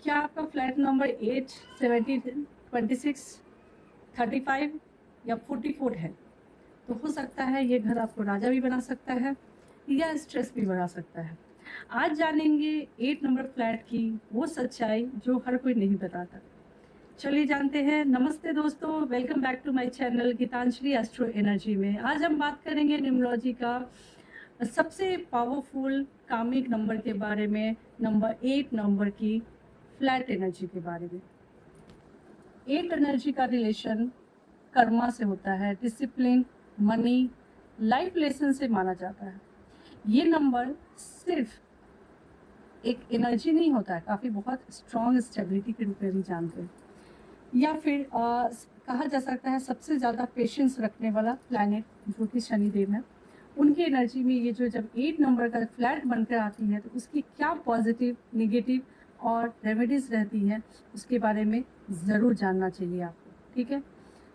क्या आपका flat number 8, 17, 26, 35 या 44 है? तो हो सकता है ये घर आपको राजा भी बना सकता है या स्ट्रेस भी बढ़ा सकता है। आज जानेंगे 8 नंबर फ्लैट की वो सच्चाई जो हर कोई नहीं बताता। चलिए जानते हैं। नमस्ते दोस्तों, welcome back to my channel Geetanjali astro energy में। आज हम बात करेंगे न्यूमरोलॉजी का सबसे पावरफुल कामिक नंबर के बारे में, नंबर 8 नंबर की फ्लैट एनर्जी के बारे में। 8 एनर्जी का रिलेशन कर्मा से होता है, डिसिप्लिन, मनी, लाइफ लेसन से माना जाता है। ये नंबर सिर्फ एक एनर्जी नहीं होता है, काफ़ी बहुत स्ट्रॉन्ग स्टेबिलिटी के रूप में भी जानते हैं, या फिर कहा जा सकता है सबसे ज़्यादा पेशेंस रखने वाला प्लैनेट जो कि शनिदेव है। उनकी एनर्जी में ये जो जब 8 नंबर का फ्लैट बनकर आती है तो उसकी क्या पॉजिटिव, नेगेटिव और रेमेडीज रहती है उसके बारे में ज़रूर जानना चाहिए आपको। ठीक है,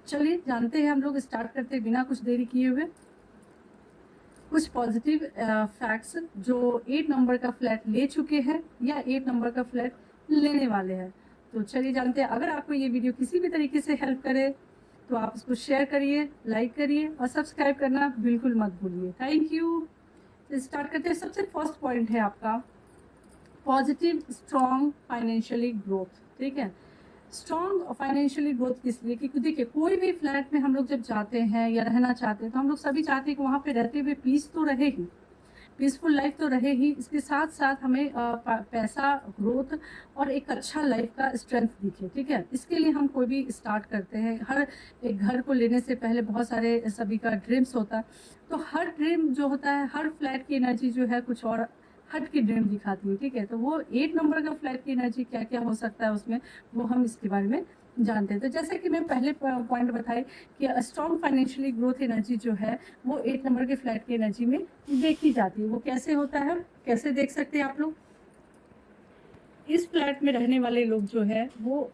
चलिए जानते हैं। हम लोग स्टार्ट करते हैं बिना कुछ देरी किए हुए। कुछ पॉजिटिव फैक्ट्स जो 8 नंबर का फ्लैट ले चुके हैं या 8 नंबर का फ्लैट लेने वाले हैं। तो चलिए जानते हैं। अगर आपको ये वीडियो किसी भी तरीके से हेल्प करे तो आप उसको शेयर करिए, लाइक करिए और सब्सक्राइब करना बिल्कुल मत भूलिए। Thank you. तो स्टार्ट करते हैं। सबसे फर्स्ट पॉइंट है आपका पॉजिटिव स्ट्रॉन्ग फाइनेंशियली ग्रोथ। ठीक है, स्ट्रॉन्ग फाइनेंशियली ग्रोथ किस लिए? क्योंकि देखिए कोई भी फ्लैट में हम लोग जब जाते हैं या रहना चाहते हैं तो हम लोग सभी चाहते हैं कि वहाँ पे रहते हुए पीस तो रहे ही, पीसफुल लाइफ तो रहे ही, इसके साथ साथ हमें पैसा, ग्रोथ और एक अच्छा लाइफ का स्ट्रेंथ दिखे। ठीक है, इसके लिए हम कोई भी स्टार्ट करते हैं। हर एक घर को लेने से पहले बहुत सारे सभी का ड्रीम्स होता है। तो हर ड्रीम जो होता है, हर फ्लैट की एनर्जी जो है कुछ और हट के ड्रीम दिखाती है। ठीक है, तो वो 8 नंबर का फ्लैट की एनर्जी क्या क्या हो सकता है उसमें, वो हम इसके बारे में जानते हैं। तो जैसे कि मैं पहले पॉइंट बताए कि स्ट्रॉन्ग फाइनेंशियली ग्रोथ एनर्जी जो है वो 8 नंबर के फ्लैट की एनर्जी में देखी जाती है। वो कैसे होता है, कैसे देख सकते हैं आप लोग? इस फ्लैट में रहने वाले लोग जो है वो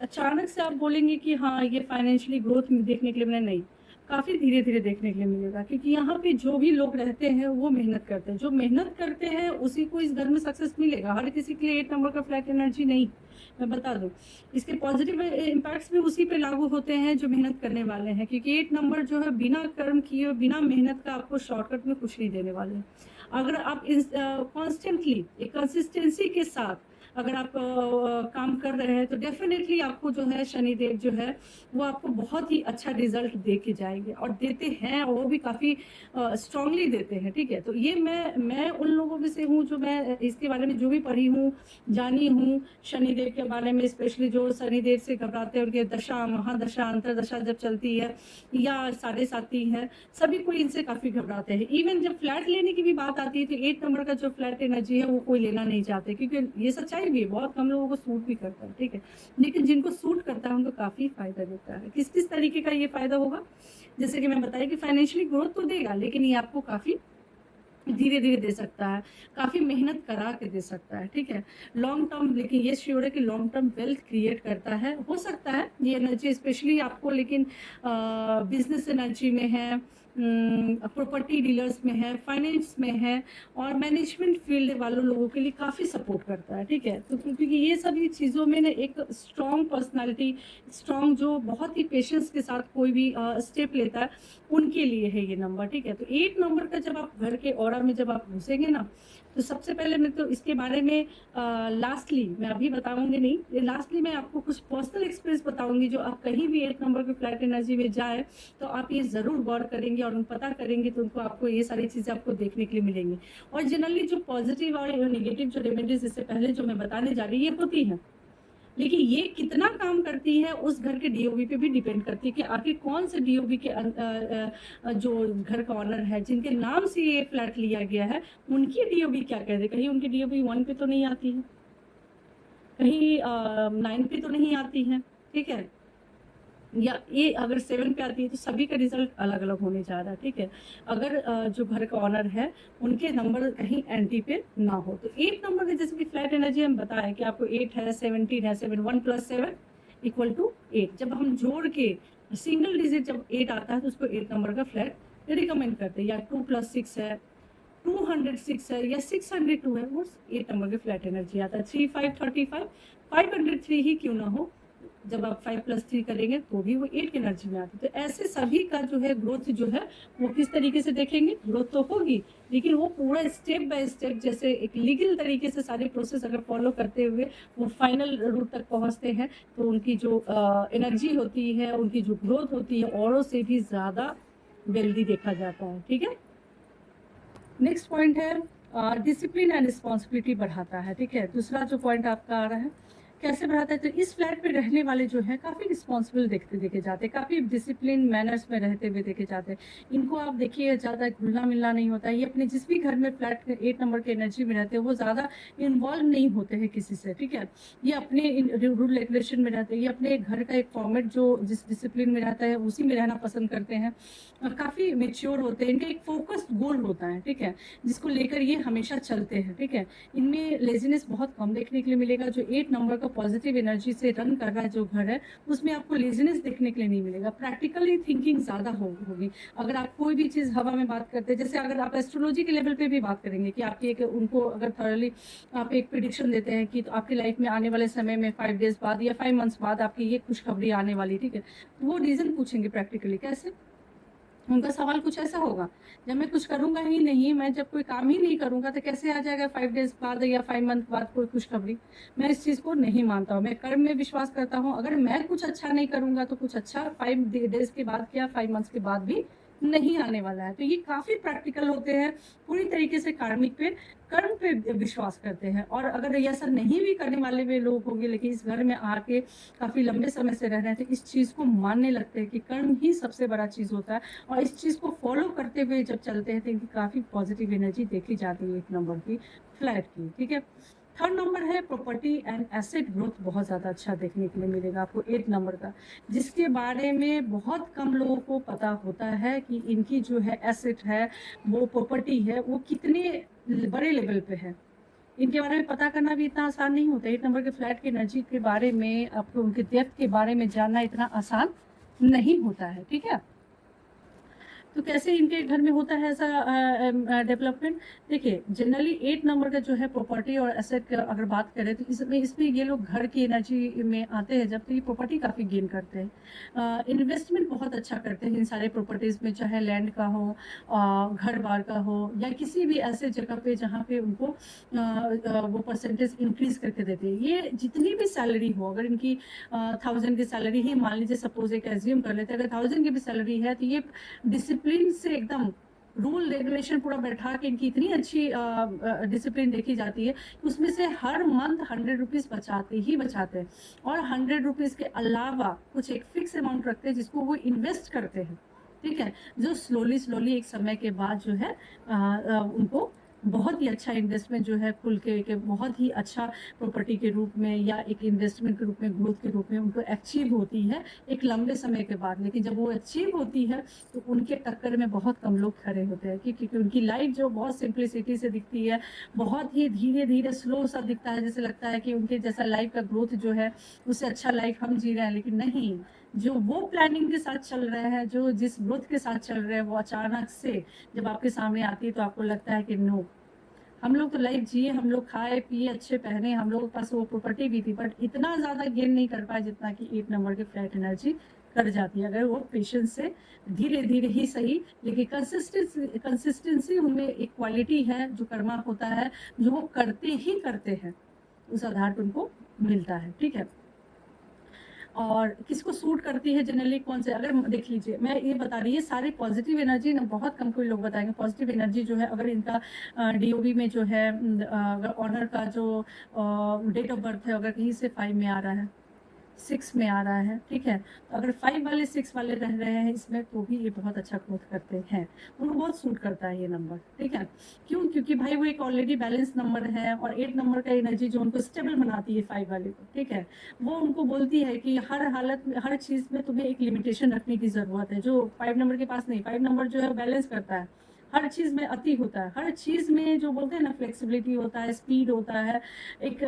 अचानक से आप बोलेंगे कि हाँ ये फाइनेंशियली ग्रोथ देखने के लिए मैंने, नहीं, काफ़ी धीरे धीरे देखने के लिए मिलेगा। क्योंकि यहाँ पे जो भी लोग रहते हैं वो मेहनत करते हैं। जो मेहनत करते हैं उसी को इस घर में सक्सेस मिलेगा। हर किसी के लिए 8 नंबर का फ्लैट एनर्जी नहीं, मैं बता दूं। इसके पॉजिटिव इम्पैक्ट्स भी उसी पे लागू होते हैं जो मेहनत करने वाले हैं। क्योंकि 8 नंबर जो है बिना कर्म किए, बिना मेहनत का आपको शॉर्टकट में कुछ नहीं देने वाले। अगर आप कॉन्स्टेंटली, एक कंसिस्टेंसी के साथ अगर आप काम कर रहे हैं तो डेफिनेटली आपको जो है शनिदेव जो है वो आपको बहुत ही अच्छा रिजल्ट दे के जाएंगे, और देते हैं, और वो भी काफ़ी स्ट्रांगली देते हैं। ठीक है, तो ये मैं उन लोगों में से हूँ जो मैं इसके बारे में जो भी पढ़ी हूँ, जानी हूँ शनिदेव के बारे में, स्पेशली जो शनिदेव से घबराते हैं, उनके दशा, महादशा, अंतरदशा जब चलती है या 7.5 है, सभी कोई इनसे काफ़ी घबराते हैं। इवन जब फ्लैट लेने की भी बात आती है तो 8 नंबर का जो फ्लैट एनर्जी है वो कोई लेना नहीं चाहते, क्योंकि ये सच्चाई भी है, बहुत कम लोगों को सूट भी करता है। ठीक है, लेकिन जिनको सूट करता है उनको काफ़ी फायदा देता है। किस किस तरीके का ये फायदा होगा? जैसे कि मैं बताया कि फाइनेंशियली ग्रोथ तो देगा, लेकिन ये आपको काफ़ी धीरे धीरे दे सकता है, काफ़ी मेहनत करा के दे सकता है। ठीक है, लॉन्ग टर्म, लेकिन ये श्योर है कि लॉन्ग टर्म वेल्थ क्रिएट करता है। हो सकता है ये एनर्जी स्पेशली आपको, लेकिन बिजनेस एनर्जी में है, प्रॉपर्टी डीलर्स में है, फाइनेंस में है और मैनेजमेंट फील्ड वालों लोगों के लिए काफ़ी सपोर्ट करता है। ठीक है, तो क्योंकि ये सभी चीज़ों में ना एक स्ट्रॉन्ग पर्सनालिटी, स्ट्रॉन्ग जो बहुत ही पेशेंस के साथ कोई भी स्टेप लेता है, उनके लिए है ये नंबर। ठीक है, तो 8 नंबर का जब आप घर के ऑरा में जब आप घुसेंगे ना, तो सबसे पहले मैं तो इसके बारे में लास्टली मैं अभी बताऊंगी नहीं, लास्टली मैं आपको कुछ पर्सनल एक्सपीरियंस बताऊंगी। जो आप कहीं भी 8 नंबर के फ्लैट एनर्जी में जाए तो आप ये ज़रूर गौर करेंगे और पता करेंगे, तो उनको आपको ये सारी चीज़ें आपको देखने के लिए मिलेंगी। और जनरली जो पॉजिटिव और नेगेटिव जो रेमेडीज इससे पहले जो मैं बताने जा रही है ये होती हैं, लेकिन ये कितना काम करती है उस घर के डीओबी पे भी डिपेंड करती है कि आखिर कौन से डीओबी के जो घर का ऑनर है, जिनके नाम से ये फ्लैट लिया गया है, उनकी डीओबी क्या कहते हैं। कहीं उनकी डीओबी 1 पे तो नहीं आती है, कहीं 9 पे तो नहीं आती है। ठीक है, या ये अगर 7 पे आती है तो सभी का रिजल्ट अलग अलग होने जा रहा है। ठीक है, अगर जो घर का ऑनर है उनके नंबर कहीं एंटी पे ना हो। तो 8 नंबर के जैसे कि फ्लैट एनर्जी हम बताएं कि आपको 8 है, 17 है, 7, 1 + 7 = 8। जब हम जोड़ के सिंगल डिजिट जब 8 आता है तो उसको 8 नंबर का फ्लैट रिकमेंड करते हैं। या 2 + 6 है, 206 है या 602 है, वो 8 नंबर के फ्लैट एनर्जी आता है। 3 5 35, 503 ही क्यों ना हो, जब आप 5 + 3 करेंगे तो भी वो 8 की एनर्जी में आती है। तो ऐसे सभी का जो है ग्रोथ जो है वो किस तरीके से देखेंगे, ग्रोथ तो होगी, लेकिन वो पूरा स्टेप बाय स्टेप जैसे एक लीगल तरीके से सारे प्रोसेस अगर फॉलो करते हुए वो फाइनल रूट तक पहुंचते हैं, तो उनकी जो एनर्जी होती है, उनकी जो ग्रोथ होती है, औरों से भी ज़्यादा वेल्दी देखा जाता है। ठीक है, नेक्स्ट पॉइंट है डिसिप्लिन एंड रिस्पॉन्सिबिलिटी बढ़ाता है। ठीक है, दूसरा जो पॉइंट आपका आ रहा है कैसे बढ़ाता है, तो इस फ्लैट पे रहने वाले जो है काफ़ी रिस्पॉन्सिबल देखे जाते हैं, काफ़ी डिसिप्लिन मैनर्स में रहते हुए देखे जाते हैं। इनको आप देखिए ज़्यादा घुलना मिलना नहीं होता है, ये अपने जिस भी घर में फ्लैट 8 नंबर के एनर्जी में रहते हैं वो ज़्यादा इन्वॉल्व नहीं होते हैं किसी से। ठीक है, ये अपने रूल रेगुलेशन में रहते हैं, ये अपने घर का एक फॉर्मेट जो जिस डिसिप्लिन में रहता है उसी में रहना पसंद करते हैं, काफ़ी मेच्योर होते हैं, इनका एक फोकस्ड गोल होता है। ठीक है, जिसको लेकर ये हमेशा चलते हैं। ठीक है, इनमें लेजीनेस बहुत कम देखने के लिए मिलेगा। जो 8 नंबर का पॉजिटिव एनर्जी से रन कर रहा है जो घर है, उसमें आपको लेजीनेस देखने के लिए नहीं मिलेगा, प्रैक्टिकली थिंकिंग ज़्यादा होगी। अगर आप कोई भी चीज़ हवा में बात करते हैं, जैसे अगर आप एस्ट्रोलॉजी के लेवल पे भी बात करेंगे कि आपकी एक उनको अगर थॉरली आप एक प्रिडिक्शन देते हैं कि तो आपकी लाइफ में आने वाले समय में 5 डेज बाद या 5 मंथ्स बाद आपकी ये खुशखबरी आने वाली। ठीक है, तो वो रीज़न पूछेंगे प्रैक्टिकली कैसे, उनका सवाल कुछ ऐसा होगा, जब मैं कुछ करूंगा ही नहीं, मैं जब कोई काम ही नहीं करूंगा तो कैसे आ जाएगा 5 डेज बाद या 5 मंथ बाद कोई खुशखबरी। मैं इस चीज़ को नहीं मानता हूँ, मैं कर्म में विश्वास करता हूँ। अगर मैं कुछ अच्छा नहीं करूंगा तो कुछ अच्छा 5 डेज के बाद क्या 5 मंथ्स के बाद भी नहीं आने वाला है। तो ये काफ़ी प्रैक्टिकल होते हैं, पूरी तरीके से कार्मिक पे कर्म पे विश्वास करते हैं। और अगर ऐसा नहीं भी करने वाले भी लोग होंगे, लेकिन इस घर में आके काफ़ी लंबे समय से रह रहे हैं, तो इस चीज़ को मानने लगते हैं कि कर्म ही सबसे बड़ा चीज़ होता है। और इस चीज़ को फॉलो करते हुए जब चलते हैं तो इनकी काफ़ी पॉजिटिव एनर्जी देखी जाती है 1 नंबर की फ्लैट की। ठीक है, 3rd नंबर है प्रॉपर्टी एंड एसेट ग्रोथ, बहुत ज़्यादा अच्छा देखने के लिए मिलेगा आपको 8 नंबर का, जिसके बारे में बहुत कम लोगों को पता होता है कि इनकी जो है एसेट है, वो प्रॉपर्टी है, वो कितने बड़े लेवल पे है। इनके बारे में पता करना भी इतना आसान नहीं होता। 8 नंबर के फ्लैट की एनर्जी के बारे में आपको उनके डेप्थ के बारे में जानना इतना आसान नहीं होता है। ठीक है, तो कैसे इनके घर में होता है ऐसा डेवलपमेंट, देखिए जनरली 8 नंबर का जो है प्रॉपर्टी और एसेट का अगर बात करें तो इसमें ये लोग घर की एनर्जी में आते हैं जब, तो ये प्रॉपर्टी काफ़ी गेन करते हैं, इन्वेस्टमेंट बहुत अच्छा करते हैं इन सारे प्रॉपर्टीज़ में, चाहे लैंड का हो, घर बार का हो, या किसी भी ऐसे जगह पे जहाँ पे उनको वो परसेंटेज इंक्रीज करके देते हैं। ये जितनी भी सैलरी हो, अगर इनकी 1000 की सैलरी ही मान लीजिए, सपोज एक एज्यूम कर लेते हैं, अगर 1000 की भी सैलरी है तो ये डिसिप्लिन से एकदम रूल रेगुलेशन पूरा बैठा के इनकी इतनी अच्छी डिसिप्लिन देखी जाती है कि उसमें से हर मंथ 100 रुपीज़ बचाते ही बचाते हैं, और 100 रुपीज़ के अलावा कुछ एक फिक्स अमाउंट रखते हैं जिसको वो इन्वेस्ट करते हैं। ठीक है, जो स्लोली एक समय के बाद जो है उनको बहुत ही अच्छा इन्वेस्टमेंट जो है खुल के बहुत ही अच्छा प्रॉपर्टी के रूप में या एक इन्वेस्टमेंट के रूप में, ग्रोथ के रूप में उनको अचीव होती है एक लंबे समय के बाद। लेकिन जब वो अचीव होती है तो उनके टक्कर में बहुत कम लोग खड़े होते हैं, क्योंकि उनकी लाइफ जो बहुत सिंप्लिसिटी से दिखती है, बहुत ही धीरे धीरे स्लो सा दिखता है, जैसे लगता है कि उनके जैसा लाइफ का ग्रोथ जो है उससे अच्छा लाइफ हम जी रहे हैं। लेकिन नहीं, जो वो प्लानिंग के साथ चल रहे हैं, जो जिस ग्रोथ के साथ चल रहे हैं, वो अचानक से जब आपके सामने आती है तो आपको लगता है कि नो, हम लोग तो लाइफ जिए, हम लोग खाए पिए अच्छे पहने, हम लोगों के पास वो प्रॉपर्टी भी थी, बट इतना ज़्यादा गेन नहीं कर पाए जितना कि 8 नंबर के फ्लैट एनर्जी कर जाती है। अगर वो पेशेंस से धीरे धीरे ही सही, लेकिन कंसिस्टेंसी उनमें एक क्वालिटी है जो कर्मा होता है, जो वो करते ही करते हैं, उस आधार पर उनको मिलता है। ठीक है, और किसको सूट करती है जनरली, कौन से, अगर देख लीजिए मैं ये बता रही है सारी पॉजिटिव एनर्जी ना, बहुत कम कोई लोग बताएंगे पॉजिटिव एनर्जी जो है, अगर इनका डीओबी में जो है अगर ऑनर का जो डेट ऑफ बर्थ है अगर कहीं से 5 में आ रहा है, 6 में आ रहा है, ठीक है, तो अगर 5 वाले 6 वाले रह रहे हैं इसमें तो भी ये बहुत अच्छा ग्रोथ करते हैं, उनको बहुत सूट करता है ये नंबर। ठीक है, क्यों, क्योंकि भाई वो एक ऑलरेडी बैलेंस नंबर है, और 8 नंबर का एनर्जी जो उनको स्टेबल बनाती है 5 वाले को, ठीक है, वो उनको बोलती है कि हर हालत में, हर चीज़ में तुम्हें एक लिमिटेशन रखने की ज़रूरत है, जो 5 नंबर के पास नहीं। 5 नंबर जो है बैलेंस करता है, हर चीज़ में अति होता है, हर चीज़ में जो बोलते हैं ना फ्लेक्सिबिलिटी होता है, स्पीड होता है, एक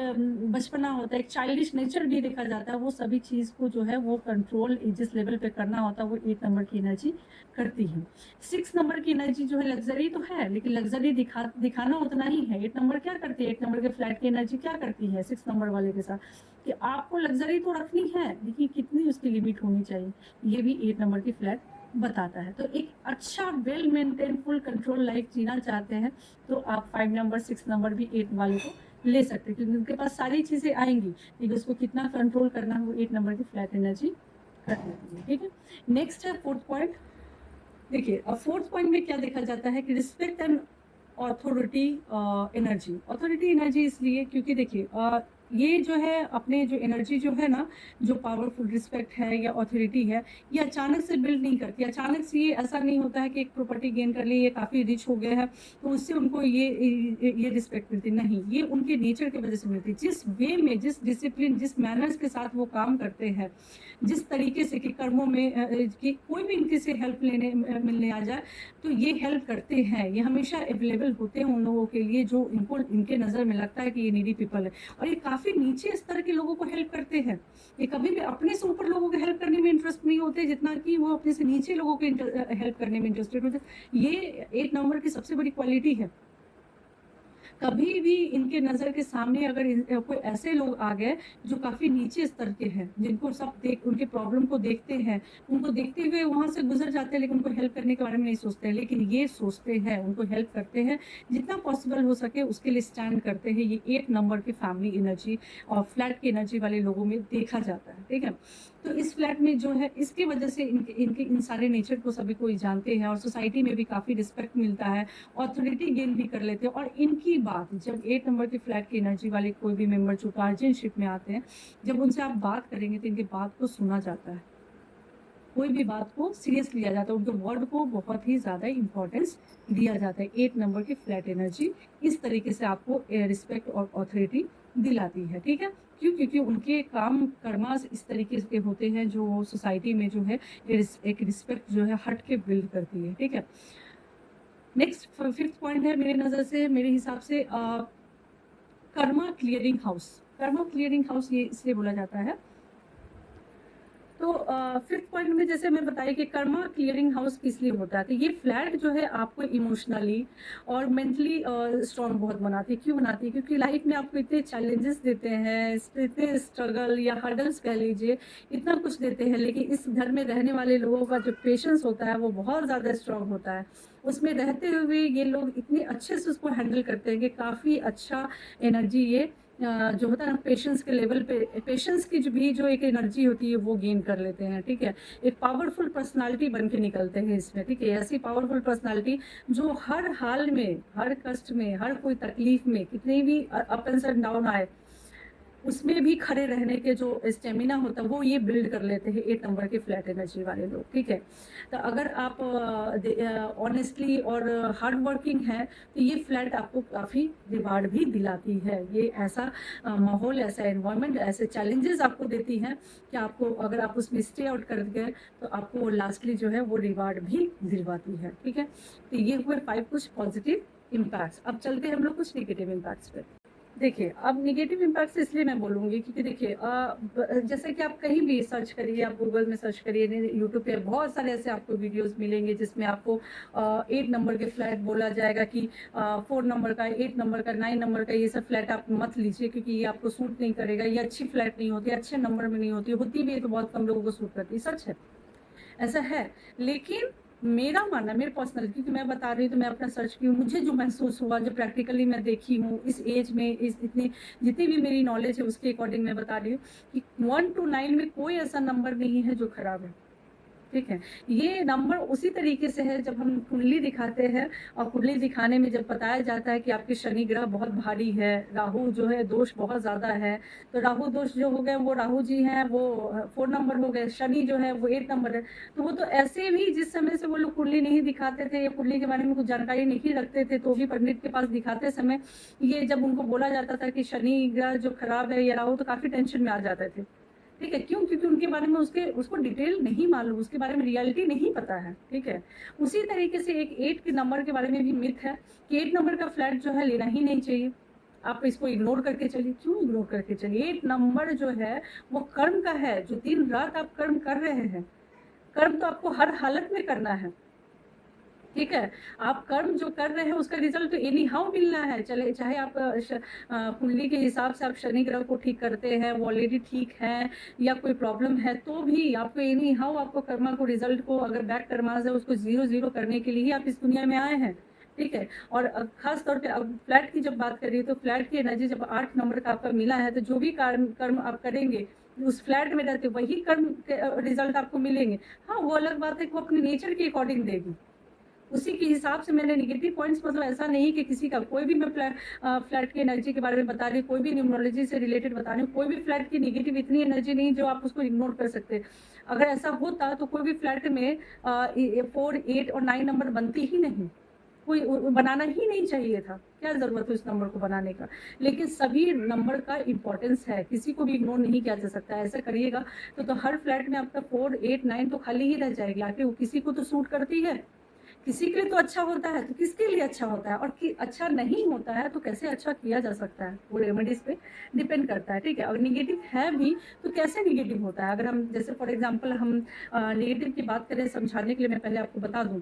बचपना होता है, एक चाइल्डिश नेचर भी देखा जाता है, वो सभी चीज़ को जो है वो कंट्रोल जिस लेवल पे करना होता है वो 8 नंबर की एनर्जी करती है। 6 नंबर की एनर्जी जो है लग्ज़री तो है, लेकिन लग्ज़री दिखाना उतना ही है। 8 नंबर क्या करती है, 8 नंबर के फ्लैट की एनर्जी क्या करती है 6 नंबर वाले के साथ, कि आपको लग्ज़री तो रखनी है, लेकिन कितनी उसकी लिमिट होनी चाहिए, ये भी 8 नंबर की फ्लैट बताता है। तो एक अच्छा well maintain full control life जीना चाहते हैं तो आप 5 नंबर 6 नंबर भी 8 वाले को ले सकते हैं, क्योंकि उनके पास सारी चीज़ें आएंगी, लेकिन उसको कितना कंट्रोल करना है वो 8 नंबर की फ्लैट एनर्जी कर देती है। ठीक है, नेक्स्ट है फोर्थ पॉइंट। देखिए, अब फोर्थ पॉइंट में क्या देखा जाता है कि respect and authority energy. Authority energy इसलिए क्योंकि देखिए ये जो है अपने जो एनर्जी जो है ना, जो पावरफुल रिस्पेक्ट है या ऑथोरिटी है, ये अचानक से बिल्ड नहीं करती। अचानक से ये ऐसा नहीं होता है कि एक प्रॉपर्टी गेन कर ली, ये काफ़ी रिच हो गया है तो उससे उनको ये रिस्पेक्ट मिलती नहीं। ये उनके नेचर की वजह से मिलती। जिस वे में, जिस डिसिप्लिन, जिस मैनर्स के साथ वो काम करते हैं, जिस तरीके से कि कर्मों में कि कोई भी इनके से हेल्प लेने मिलने आ जाए तो ये हेल्प करते हैं, ये हमेशा अवेलेबल होते हैं उन लोगों के लिए जो इनको इनके नज़र में लगता है कि ये नीडी पीपल है। और ये काफ़ी नीचे स्तर के लोगों को हेल्प करते हैं। ये कभी भी अपने से ऊपर लोगों को हेल्प करने में इंटरेस्ट नहीं होते जितना कि वो अपने से नीचे लोगों को हेल्प करने में इंटरेस्टेड होते। ये 8 नंबर की सबसे बड़ी क्वालिटी है। कभी भी इनके नज़र के सामने अगर कोई ऐसे लोग आ गए जो काफ़ी नीचे स्तर के हैं, जिनको सब देख उनके प्रॉब्लम को देखते हैं, उनको देखते हुए वहाँ से गुजर जाते हैं, लेकिन उनको हेल्प करने के बारे में नहीं सोचते हैं, लेकिन ये सोचते हैं, उनको हेल्प करते हैं, जितना पॉसिबल हो सके उसके लिए स्टैंड करते हैं। ये 8 नंबर की फैमिली एनर्जी और फ्लैट की एनर्जी वाले लोगों में देखा जाता है। ठीक है, तो इस फ्लैट में जो है इसकी वजह से इनके इन सारे नेचर को सभी कोई जानते हैं और सोसाइटी में भी काफ़ी रिस्पेक्ट मिलता है, ऑथोरिटी गेन भी कर लेते हैं। और इनकी बात जब 8 नंबर की फ्लैट की एनर्जी वाले कोई भी मेंबर जो गार्जियनशिप में आते हैं, जब उनसे आप बात करेंगे तो इनकी बात को सुना जाता है, कोई भी बात को सीरियस लिया जाता है, उनके वर्ड को बहुत ही ज़्यादा इंपॉर्टेंस दिया जाता है। 8 नंबर की फ्लैट एनर्जी इस तरीके से आपको रिस्पेक्ट और ऑथोरिटी दिलाती है। ठीक है, क्यों? क्योंकि उनके काम कर्मा इस तरीके के होते हैं जो सोसाइटी में जो है एक रिस्पेक्ट जो है हट के बिल्ड करती है। ठीक है, नेक्स्ट फिफ्थ पॉइंट है मेरे नज़र से, मेरे हिसाब से Karma clearing house. Karma clearing house ये इसलिए बोला जाता है, तो फिफ्थ पॉइंट में जैसे मैं बताई कि कर्मा क्लियरिंग हाउस किस लिए होता है, तो ये फ्लैट जो है आपको इमोशनली और मेंटली स्ट्रॉन्ग बहुत बनाती है। क्यों बनाती है? क्योंकि लाइफ में आपको इतने चैलेंजेस देते हैं, इतने स्ट्रगल या हर्डल्स कह लीजिए, इतना कुछ देते हैं, लेकिन इस घर में रहने वाले लोगों का जो पेशेंस होता है वो बहुत ज़्यादा स्ट्रॉन्ग होता है। उसमें रहते हुए ये लोग इतने अच्छे से उसको हैंडल करते हैं कि काफ़ी अच्छा एनर्जी ये जो होता है ना पेशेंस के लेवल पे, पेशेंस की जो एक एनर्जी होती है वो गेन कर लेते हैं। ठीक है, एक पावरफुल पर्सनालिटी बन के निकलते हैं इसमें। ठीक है, ऐसी पावरफुल पर्सनालिटी जो हर हाल में, हर कष्ट में, हर कोई तकलीफ में, कितनी भी अप एंड डाउन आए उसमें भी खड़े रहने के जो स्टेमिना होता है वो ये बिल्ड कर लेते हैं 8 नंबर के फ्लैट एनर्जी वाले लोग। ठीक है, तो अगर आप ऑनेस्टली और हार्ड वर्किंग है तो ये फ्लैट आपको काफ़ी रिवार्ड भी दिलाती है। ये ऐसा माहौल, ऐसा एनवायरनमेंट, ऐसे चैलेंजेस आपको देती हैं कि आपको अगर आप उसमें स्टे आउट कर गए तो आपको लास्टली जो है वो रिवार्ड भी दिलवाती है। ठीक है, तो ये हुए 5 कुछ पॉजिटिव इम्पैक्ट्स। अब चलते हैं हम लोग कुछ नेगेटिव इम्पैक्ट्स पर। देखिए, अब नेगेटिव इम्पैक्ट्स इसलिए मैं बोलूँगी क्योंकि देखिए जैसे कि आप कहीं भी सर्च करिए, आप गूगल में सर्च करिए, यूट्यूब पे बहुत सारे ऐसे आपको वीडियोस मिलेंगे जिसमें आपको 8 नंबर के फ्लैट बोला जाएगा कि 4 नंबर का, 8 नंबर का, 9 नंबर का, ये सब फ्लैट आप मत लीजिए क्योंकि ये आपको सूट नहीं करेगा, ये अच्छी फ्लैट नहीं होती, अच्छे नंबर में नहीं होती, होती भी है तो बहुत कम लोगों को सूट करती है। सच है, ऐसा है, लेकिन मेरा मानना, मेरे पर्सनल, क्योंकि मैं बता रही हूँ तो मैं अपना सर्च की हूँ, मुझे जो महसूस हुआ, जो प्रैक्टिकली मैं देखी हूँ इस एज में, इस इतनी जितनी भी मेरी नॉलेज है उसके अकॉर्डिंग मैं बता रही हूँ कि 1 to 9 में कोई ऐसा नंबर नहीं है जो खराब है। ठीक है, ये नंबर उसी तरीके से है जब हम कुंडली दिखाते हैं और कुंडली दिखाने में जब बताया जाता है कि आपके शनि ग्रह बहुत भारी है, राहु जो है दोष बहुत ज़्यादा है, तो राहु दोष जो हो गए वो राहु जी हैं वो 4 नंबर हो गए, शनि जो है वो 8 नंबर है। तो वो तो ऐसे भी जिस समय से वो लोग कुंडली नहीं दिखाते थे या कुंडली के बारे में कुछ जानकारी नहीं रखते थे तो भी पंडित के पास दिखाते समय ये जब उनको बोला जाता था कि शनि ग्रह जो खराब है या राहु, तो काफ़ी टेंशन में आ जाते थे। ठीक है, क्यों? क्योंकि उनके बारे में उसको डिटेल नहीं मालूम, उसके बारे में रियलिटी नहीं पता है, ठीक है। उसी तरीके से एक 8 के नंबर के बारे में भी मिथ है कि 8 नंबर का फ्लैट जो है लेना ही नहीं चाहिए, आप इसको इग्नोर करके चलिए। क्यों इग्नोर करके चलिए? 8 नंबर जो है वो कर्म का है, जो दिन रात आप कर्म कर रहे हैं, कर्म तो आपको हर हालत में करना है, ठीक है। आप कर्म जो कर रहे हैं उसका रिजल्ट तो एनी हाउ मिलना है, चले चाहे आप कुंडली के हिसाब से आप शनि ग्रह को ठीक करते हैं, वो ऑलरेडी ठीक है, या कोई प्रॉब्लम है तो भी आपको एनी हाउ आपको कर्मा को रिजल्ट को, अगर बैक कर्मास है उसको 0 करने के लिए ही आप इस दुनिया में आए हैं, ठीक है। और खास तौर पे अब फ्लैट की जब बात करिए तो फ्लैट की एनर्जी जब 8 नंबर का आपका मिला है, तो जो भी कर्म आप करेंगे उस फ्लैट में रहते वही कर्म के रिजल्ट आपको मिलेंगे। हाँ, वो अलग बात है कि वो अपने नेचर के अकॉर्डिंग देगी, उसी के हिसाब से। मैंने नेगेटिव पॉइंट्स, मतलब ऐसा नहीं कि किसी का कोई भी, मैं फ्लैट की एनर्जी के बारे में बता रही हूँ, कोई भी न्यूमरोलॉजी से रिलेटेड बता रही हूँ, कोई भी फ्लैट की नेगेटिव इतनी एनर्जी नहीं जो आप उसको इग्नोर कर सकते। अगर ऐसा होता तो कोई भी फ्लैट में 4, 8 और 9 नंबर बनती ही नहीं, कोई बनाना ही नहीं चाहिए था, क्या ज़रूरत है उस नंबर को बनाने का। लेकिन सभी नंबर का इम्पोर्टेंस है, किसी को भी इग्नोर नहीं किया जा सकता है। ऐसा करिएगा तो हर फ्लैट में आपका 4, 8, 9 तो खाली ही रह जाएगी। आखिर वो किसी को तो सूट करती है, किसी के लिए तो अच्छा होता है, तो किसके लिए अच्छा होता है, और कि अच्छा नहीं होता है तो कैसे अच्छा किया जा सकता है, वो रेमेडीज पे डिपेंड करता है, ठीक है। अगर निगेटिव है भी तो कैसे निगेटिव होता है, अगर हम जैसे फॉर एग्जांपल हम निगेटिव की बात करें समझाने के लिए, मैं पहले आपको बता दूं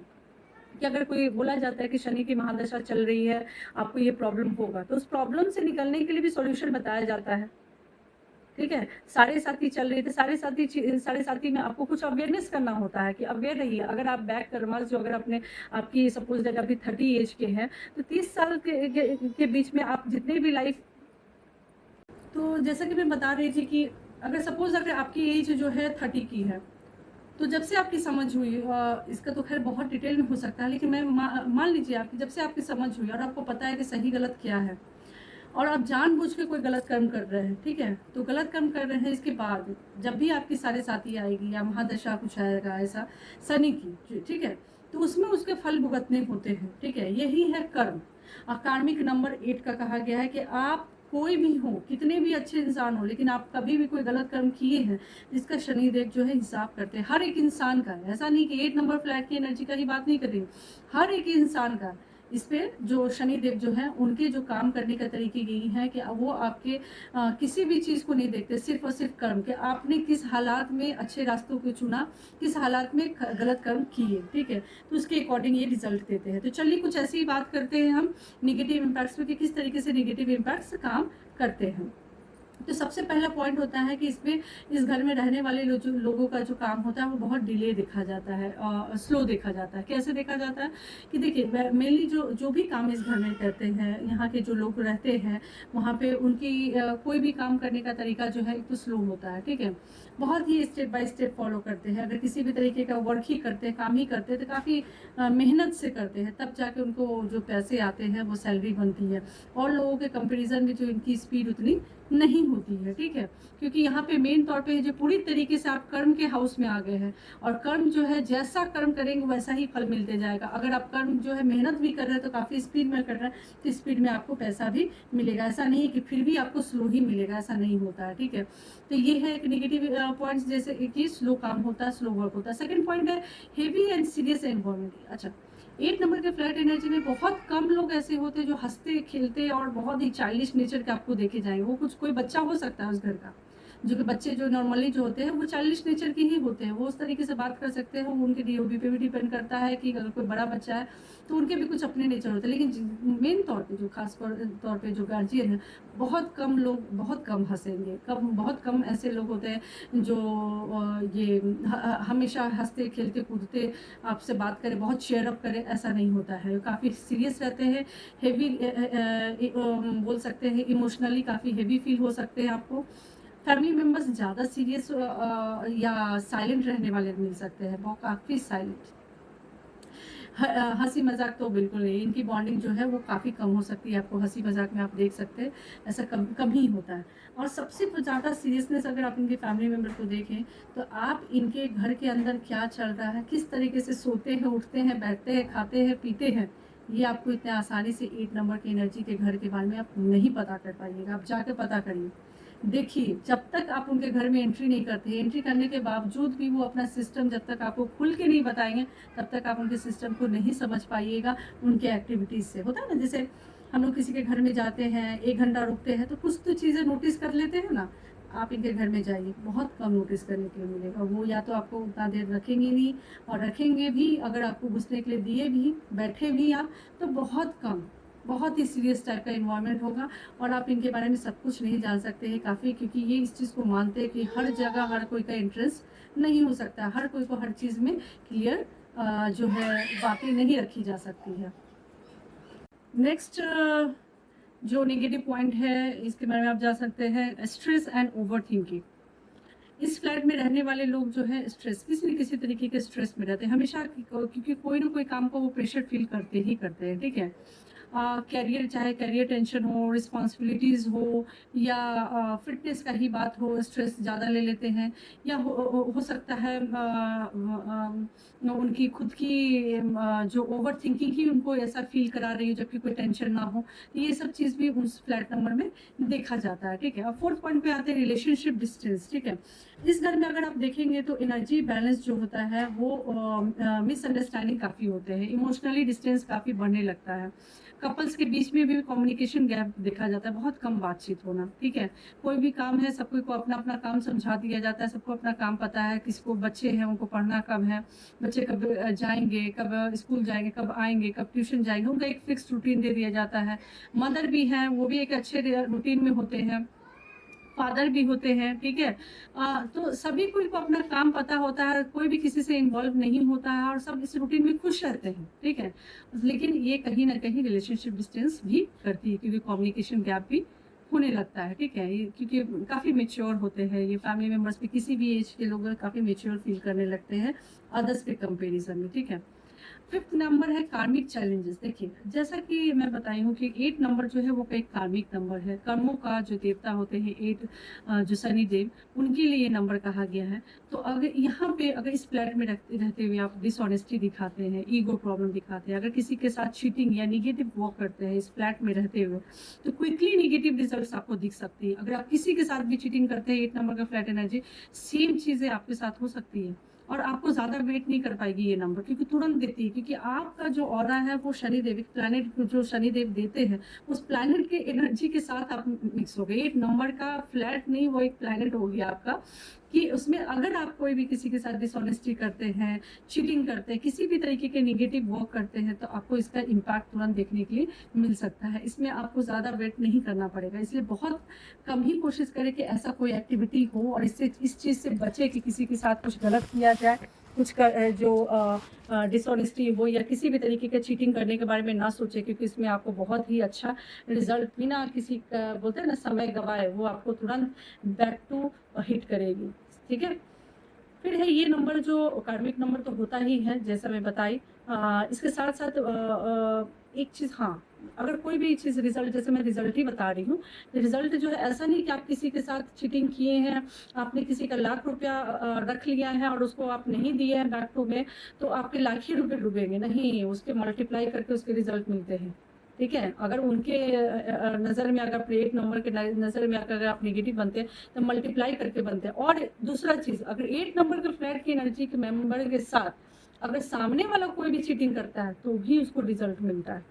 कि अगर कोई बोला जाता है कि शनि की महादशा चल रही है, आपको ये प्रॉब्लम होगा, तो उस प्रॉब्लम से निकलने के लिए भी सॉल्यूशन बताया जाता है, ठीक है। साढ़े साथी चल रही थी, साढ़े साथी में आपको कुछ अवेयरनेस करना होता है कि अवेयर रहिए। अगर आप बैक कर्मर्स जो अगर अपने आपकी सपोज दैट अभी 30 एज के हैं, तो 30 साल के बीच में आप जितने भी लाइफ, तो जैसा कि मैं बता रही थी कि अगर आपकी एज जो है 30 की है, तो जब से आपकी समझ हुई, इसका तो खैर बहुत डिटेल में हो सकता है, लेकिन मैं मान लीजिए आपकी जब से आपकी समझ हुई और आपको पता है कि सही गलत क्या है, और आप जानबूझ के कोई गलत कर्म कर रहे हैं, ठीक है, तो गलत कर्म कर रहे हैं, इसके बाद जब भी आपकी साढ़े साथी आएगी या महादशा कुछ आएगा ऐसा शनि की, ठीक है, तो उसमें उसके फल भुगतने होते हैं, ठीक है। यही है कर्म। और कार्मिक नंबर 8 का कहा गया है कि आप कोई भी हो, कितने भी अच्छे इंसान हो, लेकिन आप कभी भी कोई गलत कर्म किए हैं जिसका शनिदेव जो है हिसाब करते हैं, हर एक इंसान का। ऐसा नहीं कि 8 नंबर फ्लैट की एनर्जी का ही बात नहीं कर रही, हर एक इंसान का। इस पे जो शनिदेव जो है उनके जो काम करने का तरीके यही है कि वो आपके किसी भी चीज़ को नहीं देखते, सिर्फ और सिर्फ कर्म के, आपने किस हालात में अच्छे रास्तों को चुना, किस हालात में गलत कर्म किए, ठीक है, तो उसके अकॉर्डिंग ये रिजल्ट देते हैं। तो चलिए कुछ ऐसी ही बात करते हैं हम निगेटिव इम्पैक्ट्स पे कि किस तरीके से निगेटिव इम्पैक्ट्स काम करते हैं। तो सबसे पहला पॉइंट होता है कि इसमें इस घर में रहने वाले लोगों का जो काम होता है वो बहुत डिले देखा जाता है, स्लो देखा जाता है। कैसे देखा जाता है कि देखिए मेनली जो भी काम इस घर में करते हैं, यहाँ के जो लोग रहते हैं वहाँ पे उनकी कोई भी काम करने का तरीका जो है एक तो स्लो होता है, ठीक है, बहुत ही स्टेप बाय स्टेप फॉलो करते हैं। अगर किसी भी तरीके का वर्क ही करते हैं, काम ही करते हैं, तो काफ़ी मेहनत से करते हैं, तब जाके उनको जो पैसे आते हैं वो सैलरी बनती है। और लोगों के कंपेरिजन में जो इनकी स्पीड उतनी नहीं होती है, ठीक है, क्योंकि यहाँ पे मेन तौर पे जो पूरी तरीके से आप कर्म के हाउस में आ गए हैं, और कर्म जो है जैसा कर्म करेंगे वैसा ही फल मिलते जाएगा। अगर आप कर्म जो है मेहनत भी कर रहे हैं तो काफ़ी स्पीड में कर रहे हैं, तो स्पीड में आपको पैसा भी मिलेगा। ऐसा नहीं कि फिर भी आपको स्लो ही मिलेगा, ऐसा नहीं होता है, ठीक है। तो ये है एक निगेटिव पॉइंट्स, जैसे कि स्लो काम होता है, स्लो वर्क होता है। सेकेंड पॉइंट है हेवी एंड सीरियस एनवायरमेंट। अच्छा, 8 नंबर के फ्लैट एनर्जी में बहुत कम लोग ऐसे होते हैं जो हंसते खेलते और बहुत ही चाइल्डिश नेचर के आपको देखे जाएंगे। वो कुछ कोई बच्चा हो सकता है उस घर का, जो कि बच्चे जो नॉर्मली जो होते हैं वो चाइल्डिश नेचर के ही होते हैं, वो उस तरीके से बात कर सकते हैं। वो उनके डीओबी पे भी डिपेंड करता है कि अगर कोई बड़ा बच्चा है तो उनके भी कुछ अपने नेचर होते हैं। लेकिन मेन तौर पे जो खास तौर पे जो गार्जियन है, बहुत कम लोग बहुत कम हंसेंगे, बहुत कम ऐसे लोग होते हैं जो ये हमेशा हंसते खेलते कूदते आपसे बात करें, बहुत शेयर अप करें, ऐसा नहीं होता है। काफ़ी सीरियस रहते हैं, हेवी बोल सकते हैं, इमोशनली काफ़ी हेवी फील हो सकते हैं आपको। फैमिली मेम्बर्स ज़्यादा सीरियस या साइलेंट रहने वाले मिल सकते हैं, बहुत काफ़ी साइलेंट। हंसी मजाक तो बिल्कुल नहीं, इनकी बॉन्डिंग जो है वो काफ़ी कम हो सकती है। आपको हंसी मजाक में आप देख सकते हैं ऐसा कम ही होता है। और सबसे ज़्यादा सीरियसनेस अगर आप इनके फैमिली मेम्बर को देखें तो आप इनके घर के अंदर क्या चल रहा है, किस तरीके से सोते हैं, उठते हैं, बैठते हैं, खाते हैं, पीते हैं, ये आपको इतने आसानी से 8 नंबर की एनर्जी के घर के बारे में आप नहीं पता कर पाइएगा। आप जाकर पता करिए, देखिए, जब तक आप उनके घर में एंट्री नहीं करते, एंट्री करने के बावजूद भी वो अपना सिस्टम जब तक आपको खुल के नहीं बताएँगे, तब तक आप उनके सिस्टम को नहीं समझ पाइएगा उनके एक्टिविटीज़ से। होता है ना, जैसे हम लोग किसी के घर में जाते हैं, 1 घंटा रुकते हैं, तो कुछ तो चीज़ें नोटिस कर लेते हैं ना। आप इनके घर में जाइए, बहुत कम नोटिस करने के लिए मिलेगा। वो या तो आपको उतना देर रखेंगे नहीं, और रखेंगे भी, अगर आपको घुसने के लिए दिए भी, बैठे भी आप, तो बहुत कम, बहुत ही सीरियस टाइप का एनवायरनमेंट होगा। और आप इनके बारे में सब कुछ नहीं जान सकते हैं काफ़ी, क्योंकि ये इस चीज़ को मानते हैं कि हर जगह हर कोई का इंटरेस्ट नहीं हो सकता, हर कोई को हर चीज़ में क्लियर जो है बातें नहीं रखी जा सकती है। नेक्स्ट जो नेगेटिव पॉइंट है, इसके बारे में आप जा सकते हैं, स्ट्रेस एंड ओवर थिंकिंग। इस फ्लैट में रहने वाले लोग जो है स्ट्रेस, किसी न किसी तरीके के स्ट्रेस में रहते हैं हमेशा, क्योंकि कोई ना कोई काम को वो प्रेशर फील करते ही करते हैं, ठीक है। कैरियर, चाहे कैरियर टेंशन हो, रिस्पॉन्सिबिलिटीज़ हो, या फिटनेस का ही बात हो, स्ट्रेस ज़्यादा ले लेते हैं। या हो सकता है उनकी खुद की जो ओवर थिंकिंग ही उनको ऐसा फील करा रही हो, जबकि कोई टेंशन ना हो। ये सब चीज़ भी उस फ्लैट नंबर में देखा जाता है, ठीक है। अब फोर्थ पॉइंट पे आते हैं, रिलेशनशिप डिस्टेंस, ठीक है। इस घर में अगर आप देखेंगे तो एनर्जी बैलेंस जो होता है वो मिसअंडरस्टैंडिंग काफ़ी होते हैं, इमोशनली डिस्टेंस काफ़ी बढ़ने लगता है। कपल्स के बीच में भी कम्युनिकेशन गैप देखा जाता है, बहुत कम बातचीत होना, ठीक है। कोई भी काम है, सबको को अपना अपना काम समझा दिया जाता है, सबको अपना काम पता है, किसको बच्चे हैं उनको पढ़ना कब है, बच्चे कब जाएंगे, कब स्कूल जाएंगे, कब आएंगे, कब ट्यूशन जाएंगे, उनका एक फिक्स रूटीन दे दिया जाता है। मदर भी हैं, वो भी एक अच्छे रूटीन में होते हैं, फादर भी होते हैं, ठीक है। तो सभी को अपना काम पता होता है, कोई भी किसी से इन्वॉल्व नहीं होता है, और सब इस रूटीन में खुश रहते हैं, ठीक है। लेकिन ये कहीं ना कहीं रिलेशनशिप डिस्टेंस भी करती है, क्योंकि कम्युनिकेशन गैप भी होने लगता है, ठीक है। क्योंकि काफ़ी मेच्योर होते हैं ये फैमिली मेम्बर्स भी, किसी भी एज के लोग काफ़ी मेच्योर फील करने लगते हैं अदर्स के कंपेरिजन में, ठीक है। फिफ्थ नंबर है कार्मिक चैलेंजेस। देखिए, जैसा कि मैं बताई हूँ कि 8 नंबर जो है वो एक कार्मिक नंबर है, कर्मों का जो देवता होते हैं 8 जो शनि देव, उनके लिए ये नंबर कहा गया है। तो अगर यहाँ पे अगर इस फ्लैट में रहते हुए आप डिसऑनेस्टी दिखाते हैं, ईगो प्रॉब्लम दिखाते हैं, अगर किसी के साथ चीटिंग या निगेटिव वर्क करते हैं इस फ्लैट में रहते हुए, तो क्विकली निगेटिव रिजल्ट आपको दिख सकती है। अगर आप किसी के साथ भी चीटिंग करते हैं 8 नंबर का फ्लैट एनर्जी, सेम चीज़ें आपके साथ हो सकती है। और आपको ज़्यादा वेट नहीं कर पाएगी ये नंबर, क्योंकि तुरंत देती है, क्योंकि आपका जो ऑरा है वो शनिदेव प्लैनेट जो शनिदेव देते हैं, उस प्लैनेट के एनर्जी के साथ आप मिक्स हो गए। एक नंबर का फ्लैट नहीं, वो एक प्लैनेट हो गया आपका, कि उसमें अगर आप कोई भी किसी के साथ डिसऑनेस्टी करते हैं, चीटिंग करते हैं, किसी भी तरीके के निगेटिव वर्क करते हैं, तो आपको इसका इम्पैक्ट तुरंत देखने के लिए मिल सकता है। इसमें आपको ज़्यादा वेट नहीं करना पड़ेगा, इसलिए बहुत कम ही कोशिश करें कि ऐसा कोई एक्टिविटी हो, और इससे इस चीज़ से बचे कि किसी के साथ कुछ गलत किया जाए, कुछ जो डिसऑनेस्टी हो या किसी भी तरीके का चीटिंग करने के बारे में ना सोचे, क्योंकि इसमें आपको बहुत ही अच्छा रिजल्ट बिना किसी का, बोलते हैं ना, समय गवाए, वो आपको तुरंत बैक टू हिट करेगी, ठीक है। फिर है ये नंबर जो कार्मिक नंबर तो होता ही है, जैसा मैं बताई। इसके साथ साथ एक चीज़, हाँ, अगर कोई भी चीज़ रिजल्ट, जैसे मैं रिजल्ट ही बता रही हूँ, रिजल्ट जो है ऐसा नहीं कि आप किसी के साथ चीटिंग किए हैं, आपने किसी का लाख रुपया रख लिया है और उसको आप नहीं दिए हैं बैक टू में, तो आपके लाख ही रुपये डूबेंगे, नहीं, उसके मल्टीप्लाई करके उसके रिजल्ट मिलते हैं, ठीक है। अगर उनके नज़र में, अगर 8 नंबर के नज़र में अगर आप नेगेटिव बनते हैं, तो मल्टीप्लाई करके बनते हैं। और दूसरा चीज़, अगर 8 नंबर के फ्लैट की एनर्जी के मेंबर के साथ अगर सामने वाला कोई भी चीटिंग करता है, तो भी उसको रिजल्ट मिलता है।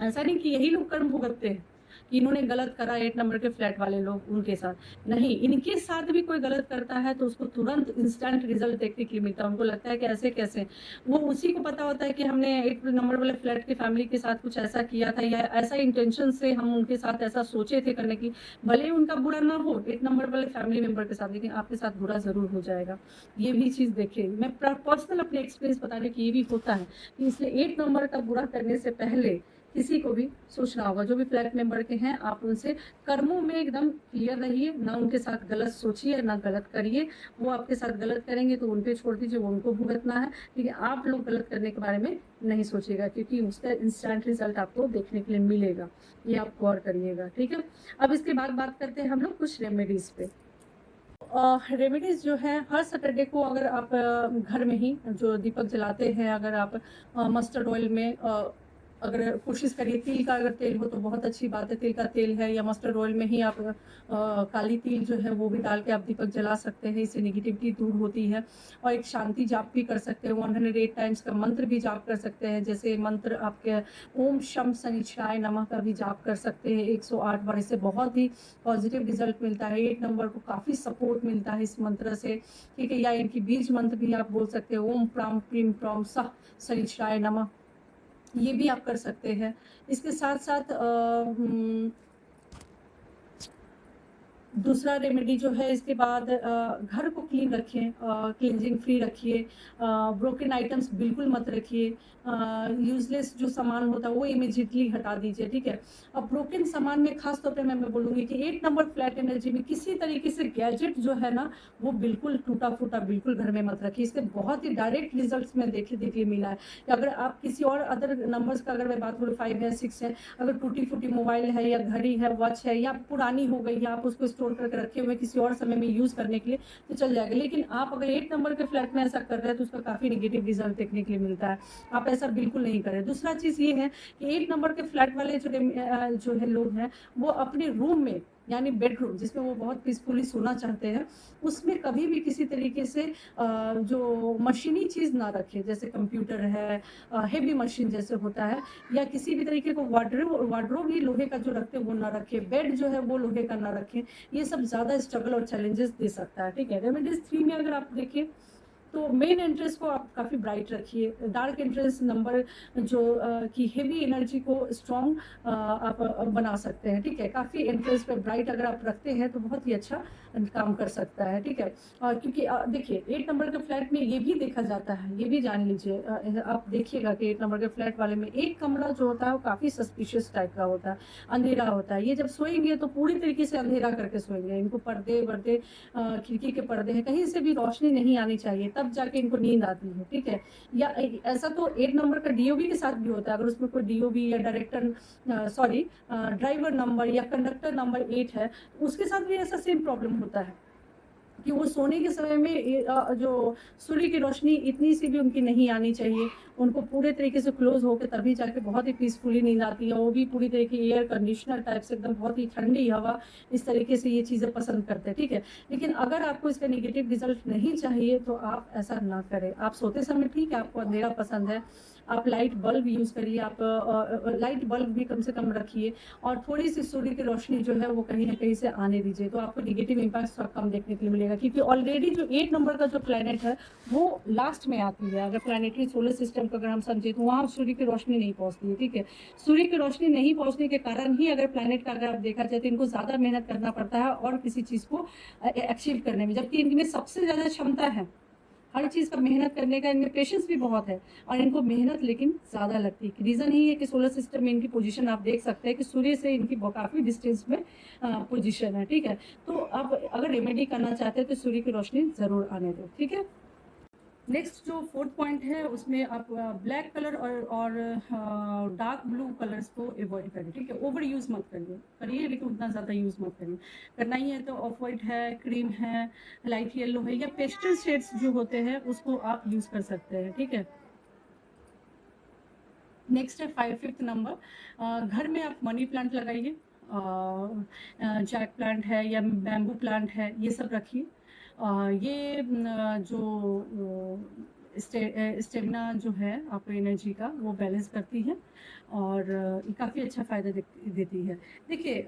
ऐसा नहीं कि यही लोग कर्म भुगतते हैं कि इन्होंने गलत करा 8 नंबर के फ्लैट वाले लोग उनके साथ, नहीं, इनके साथ भी कोई गलत करता है तो उसको तुरंत इंस्टेंट रिजल्ट देखने के लिए मिलता है। उनको लगता है कि ऐसे कैसे, वो उसी को पता होता है कि हमने 8 नंबर वाले फ्लैट की फैमिली के साथ कुछ ऐसा किया था, या ऐसा इंटेंशन से हम उनके साथ ऐसा सोचे थे करने की, भले ही उनका बुरा ना हो 8 नंबर वाले फैमिली मेम्बर के साथ, लेकिन आपके साथ बुरा ज़रूर हो जाएगा। ये भी चीज़ देखिए, मैं पर्सनल अपने एक्सपीरियंस बता रही कि ये भी होता है, कि इसलिए 8 नंबर का बुरा करने से पहले किसी को भी सोचना होगा। जो भी फ्लैट मेंबर के हैं, आप उनसे कर्मों में एकदम क्लियर रहिए, ना उनके साथ गलत सोचिए, ना गलत करिए। वो आपके साथ गलत करेंगे तो उन पे छोड़ दीजिए, वो उनको भुगतना है, लेकिन आप लोग गलत करने के बारे में नहीं सोचिएगा, क्योंकि उसका इंस्टेंट रिजल्ट आपको देखने के लिए मिलेगा। ये आप गौर करिएगा, ठीक है। अब इसके बाद बात करते हैं हम लोग कुछ रेमेडीज पे। रेमेडीज़ जो है, हर सैटरडे को अगर आप घर में ही जो दीपक जलाते हैं, अगर आप मस्टर्ड ऑयल में अगर कोशिश करिए तिल का अगर तेल हो तो बहुत अच्छी बात है, तिल का तेल है या मस्टर्ड ऑयल में ही आप काली तिल जो है वो भी डाल के आप दीपक जला सकते हैं, इससे नेगेटिविटी दूर होती है। और एक शांति जाप भी कर सकते हैं, 108 टाइम्स का मंत्र भी जाप कर सकते हैं, जैसे मंत्र आपके ओम शम शनिश्चराय नमः का भी जाप कर सकते हैं 108 बार। इससे बहुत ही पॉजिटिव रिजल्ट मिलता है, 8 नंबर को काफ़ी सपोर्ट मिलता है इस मंत्र से, ठीक है। या इनकी बीज मंत्र भी आप बोल सकते हैं, ओम प्राम प्रीम प्रॉम सह शनिश्चराय नमः, ये भी आप कर सकते हैं। इसके साथ साथ दूसरा रेमेडी जो है इसके बाद घर को क्लीन रखें, क्लींजिंग फ्री रखिए, ब्रोकन आइटम्स बिल्कुल मत रखिए, यूजलेस जो सामान होता है वो इमीडिएटली हटा दीजिए, ठीक है। अब ब्रोकन सामान में खास तौर पे मैं बोलूँगी कि 8 नंबर फ्लैट एनर्जी में किसी तरीके से गैजेट जो है ना वो बिल्कुल टूटा फूटा बिल्कुल घर में मत रखिए। इसके बहुत ही डायरेक्ट रिजल्ट में देखिए मिला है कि अगर आप किसी और अदर नंबर्स का अगर मैं बात करूँ 5 है 6 है, अगर टूटी फूटी मोबाइल है या घड़ी है वॉच है या पुरानी हो गई है, आप उसको स्टोर करके रखे हुए किसी और समय में यूज करने के लिए तो चल जाएगा। लेकिन आप अगर 8 नंबर के फ्लैट में ऐसा कर रहे हैं तो उसका काफी नेगेटिव रिजल्ट देखने के लिए मिलता है, आप ऐसा बिल्कुल नहीं करें। दूसरा चीज ये है कि 8 नंबर के फ्लैट वाले जो है लोग हैं वो अपने रूम में यानी बेडरूम जिसमें वो बहुत पीसफुली सोना चाहते हैं उसमें कभी भी किसी तरीके से जो मशीनी चीज़ ना रखें, जैसे कंप्यूटर है, हेवी मशीन जैसे होता है, या किसी भी तरीके को वार्डरोब भी लोहे का जो रखते हैं वो ना रखें, बेड जो है वो लोहे का ना रखें। ये सब ज़्यादा स्ट्रगल और चैलेंजेस दे सकता है, ठीक है। रेमेडीज 3 में अगर आप देखें तो मेन एंट्रेंस को आप काफ़ी ब्राइट रखिए, डार्क एंट्रेंस नंबर जो की हेवी एनर्जी को स्ट्रॉन्ग आप बना सकते हैं, ठीक है। काफ़ी एंट्रेंस पे ब्राइट अगर आप रखते हैं तो बहुत ही अच्छा काम कर सकता है, ठीक है। और क्योंकि देखिए 8 नंबर के फ्लैट में ये भी देखा जाता है, ये भी जान लीजिए, आप देखिएगा कि 8 नंबर के फ्लैट वाले में एक कमरा जो होता है वो काफ़ी सस्पिशियस टाइप का होता है, अंधेरा होता है। ये जब सोएंगे तो पूरी तरीके से अंधेरा करके सोएंगे, इनको पर्दे वर्दे खिड़की के पर्दे हैं, कहीं से भी रोशनी नहीं आनी चाहिए, तब जाके इनको नींद आती है, ठीक है। या ऐसा तो 8 नंबर का डीओबी के साथ भी होता है, अगर उसमें कोई डीओबी या डायरेक्टर ड्राइवर नंबर या कंडक्टर नंबर 8 है उसके साथ भी ऐसा सेम प्रॉब्लम होता है कि वो सोने के समय में जो सूर्य की रोशनी इतनी सी भी उनकी नहीं आनी चाहिए, उनको पूरे तरीके से क्लोज होकर तभी जाके बहुत ही पीसफुली नींद आती है। वो भी पूरी तरीके एयर कंडीशनर टाइप से एकदम बहुत ही ठंडी हवा, इस तरीके से ये चीज़ें पसंद करते हैं, ठीक है। लेकिन अगर आपको इसका नेगेटिव रिजल्ट नहीं चाहिए तो आप ऐसा ना करें। आप सोते समय ठीक है, आपको अंधेरा पसंद है, आप लाइट बल्ब यूज़ करिए, आप लाइट बल्ब भी कम से कम रखिए और थोड़ी सी सूर्य की रोशनी जो है वो कहीं ना कहीं से आने दीजिए, तो आपको नेगेटिव इम्पैक्ट थोड़ा कम देखने के लिए मिलेगा। क्योंकि ऑलरेडी जो 8 नंबर का जो प्लैनेट है वो लास्ट में आती है, अगर प्लानिटरी सोलर सिस्टम का अगर हम समझे तो वहाँ सूर्य की रोशनी नहीं पहुँचती है, ठीक है। सूर्य की रोशनी नहीं पहुँचने के कारण ही अगर प्लैनेट का अगर आप देखा जाए तो इनको ज़्यादा मेहनत करना पड़ता है और किसी चीज़ को अचीव करने में, जबकि इनमें सबसे ज़्यादा क्षमता है हर चीज़ का मेहनत करने का, इनमें पेशेंस भी बहुत है और इनको मेहनत लेकिन ज़्यादा लगती है। रीज़न ही है कि सोलर सिस्टम में इनकी पोजीशन आप देख सकते हैं कि सूर्य से इनकी काफ़ी डिस्टेंस में पोजीशन है, ठीक है। तो आप अगर रेमेडी करना चाहते हैं तो सूर्य की रोशनी ज़रूर आने दो, ठीक है। नेक्स्ट जो 4th पॉइंट है उसमें आप ब्लैक कलर और डार्क ब्लू कलर्स को अवॉइड करें, ठीक है। ओवर यूज़ मत करिए लेकिन उतना ज़्यादा यूज़ मत करिए। करना ही है तो ऑफ वाइट है, क्रीम है, लाइट येलो है या पेस्टल शेड्स जो होते हैं उसको आप यूज़ कर सकते हैं, ठीक है। नेक्स्ट है 5th नंबर, घर में आप मनी प्लांट लगाइए, जैक प्लांट है या बैम्बू प्लांट है, ये सब रखिए। ये जो स्टेमिना जो है आपको एनर्जी का वो बैलेंस करती है और काफ़ी अच्छा फ़ायदा देती है। देखिए